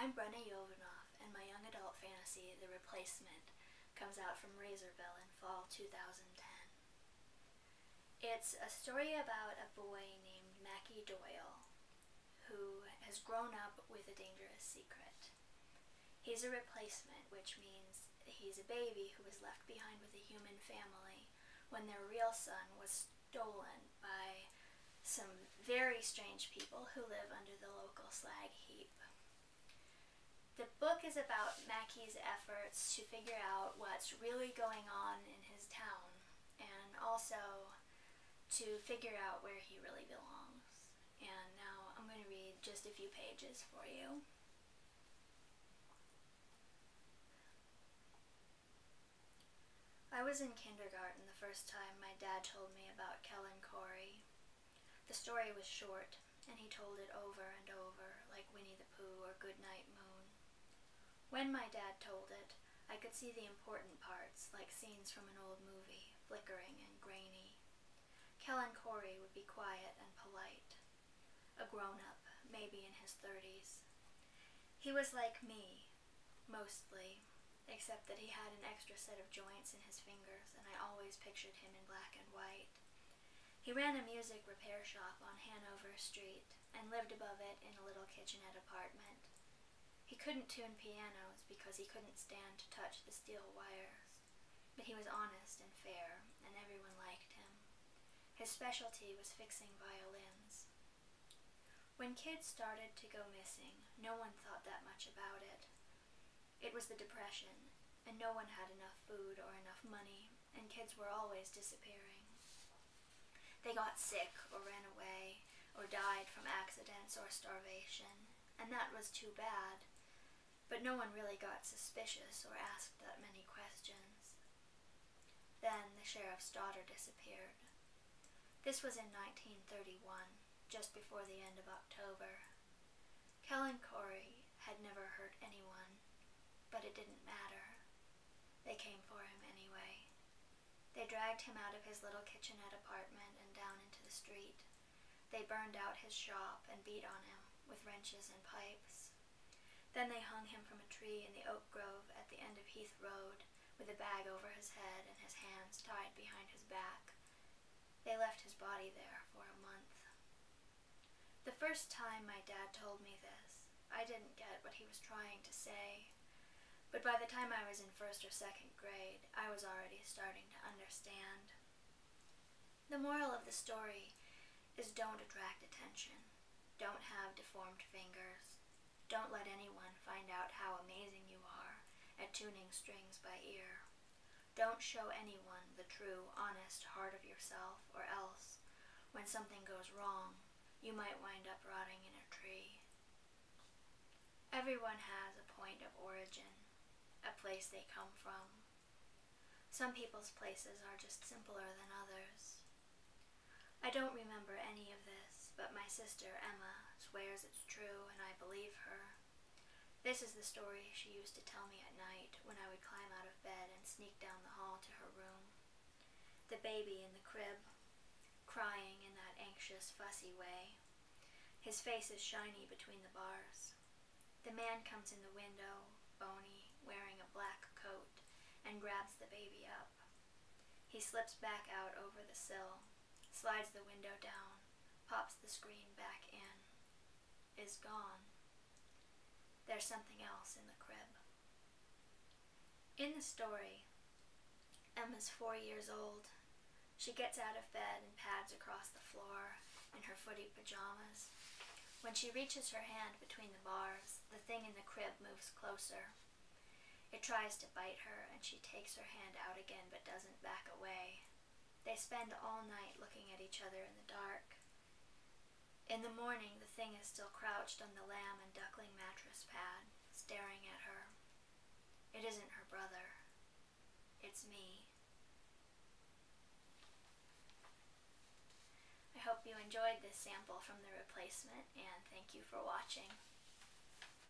I'm Brenna Yovanov, and my young adult fantasy, The Replacement, comes out from Razorville in fall 2010. It's a story about a boy named Mackie Doyle who has grown up with a dangerous secret. He's a replacement, which means he's a baby who was left behind with a human family when their real son was stolen by some very strange people who live under the local slag heap. The book is about Mackie's efforts to figure out what's really going on in his town and also to figure out where he really belongs. And now I'm going to read just a few pages for you. I was in kindergarten the first time my dad told me about Kellen Corey. The story was short, and he told it over and over, like Winnie the Pooh or Goodnight Moon. When my dad told it, I could see the important parts, like scenes from an old movie, flickering and grainy. Kellen Corey would be quiet and polite, a grown-up, maybe in his 30s. He was like me, mostly, except that he had an extra set of joints in his fingers, and I always pictured him in black and white. He ran a music repair shop on Hanover Street and lived above it in a little kitchenette apartment. He couldn't tune pianos because he couldn't stand to touch the steel wires, but he was honest and fair, and everyone liked him. His specialty was fixing violins. When kids started to go missing, no one thought that much about it. It was the Depression, and no one had enough food or enough money, and kids were always disappearing. They got sick or ran away or died from accidents or starvation, and that was too bad. But no one really got suspicious or asked that many questions. Then the sheriff's daughter disappeared. This was in 1931, just before the end of October. Kellen Corey had never hurt anyone, but it didn't matter. They came for him anyway. They dragged him out of his little kitchenette apartment and down into the street. They burned out his shop and beat on him with wrenches and pipes. Then they hung him from a tree in the oak grove at the end of Heath Road with a bag over his head and his hands tied behind his back. They left his body there for a month. The first time my dad told me this, I didn't get what he was trying to say. But by the time I was in first or second grade, I was already starting to understand. The moral of the story is don't attract attention. Don't have deformed fingers. Don't let anyone find out how amazing you are at tuning strings by ear. Don't show anyone the true, honest heart of yourself, or else, when something goes wrong, you might wind up rotting in a tree. Everyone has a point of origin, a place they come from. Some people's places are just simpler than others. I don't remember any of this, but my sister Emma swears it's true and I believe her. This is the story she used to tell me at night when I would climb out of bed and sneak down the hall to her room. The baby in the crib, crying in that anxious, fussy way. His face is shiny between the bars. The man comes in the window, bony, wearing a black coat, and grabs the baby up. He slips back out over the sill, slides the window down, pops the screen back in, is gone. There's something else in the crib. In the story, Emma's 4 years old. She gets out of bed and pads across the floor in her footy pajamas. When she reaches her hand between the bars, the thing in the crib moves closer. It tries to bite her, and she takes her hand out again but doesn't back away. They spend all night looking at each other in the dark. In the morning, the thing is still crouched on the lamb and duckling mattress pad, staring at her. It isn't her brother. It's me. I hope you enjoyed this sample from The Replacement, and thank you for watching.